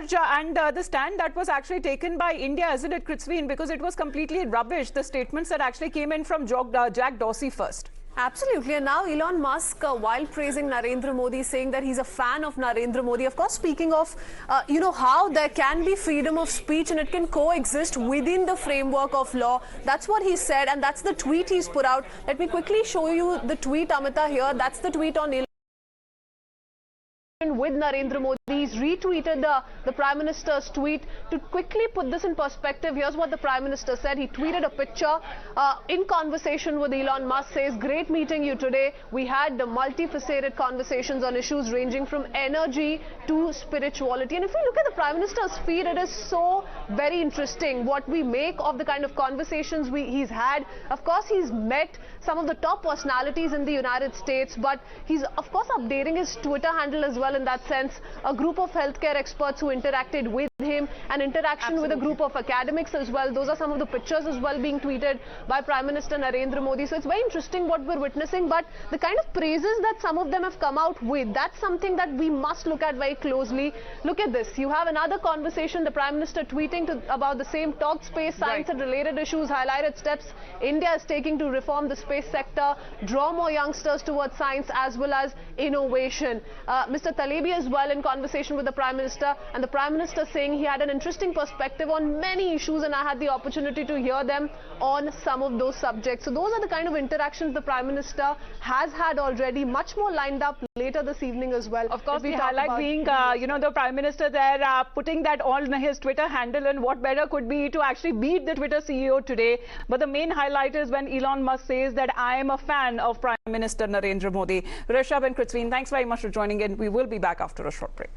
charge and the stand that was actually taken by India, isn't it, Kritzveen? Because it was completely rubbish, the statements that actually came in from Jack Dorsey first. Absolutely. And now Elon Musk, while praising Narendra Modi, saying that he's a fan of Narendra Modi. Of course, speaking of, how there can be freedom of speech and it can coexist within the framework of law. That's what he said, and that's the tweet he's put out. Let me quickly show you the tweet, Amita, here. That's the tweet on Elon with Narendra Modi. He's retweeted the Prime Minister's tweet. To quickly put this in perspective, here's what the Prime Minister said. He tweeted a picture in conversation with Elon Musk, says, "Great meeting you today. We had the multifaceted conversations on issues ranging from energy to spirituality." And if we look at the Prime Minister's feed, it is so very interesting what we make of the kind of conversations he's had. Of course, he's met some of the top personalities in the United States, but he's, of course, updating his Twitter handle as well in that sense. A group of healthcare experts who interacted with him, an interaction with a group of academics as well. Those are some of the pictures as well being tweeted by Prime Minister Narendra Modi. So it's very interesting what we're witnessing, but the kind of praises that some of them have come out with, that's something that we must look at very closely. Look at this. You have another conversation, the Prime Minister tweeting about the same, talked space, science and related issues, highlighted steps India is taking to reform the space sector, draw more youngsters towards science as well as innovation. Mr. Talebi as well in conversation with the Prime Minister, and the Prime Minister saying he had an interesting perspective on many issues, and I had the opportunity to hear them on some of those subjects. So those are the kind of interactions the Prime Minister has had already, much more lined up later this evening as well. Of course, the highlight being, the Prime Minister there putting that on his Twitter handle, and what better could be to actually beat the Twitter CEO today. But the main highlight is when Elon Musk says that I am a fan of Prime Minister Narendra Modi. Rishabh and Kritzveen, thanks very much for joining in. We will be back after a short break.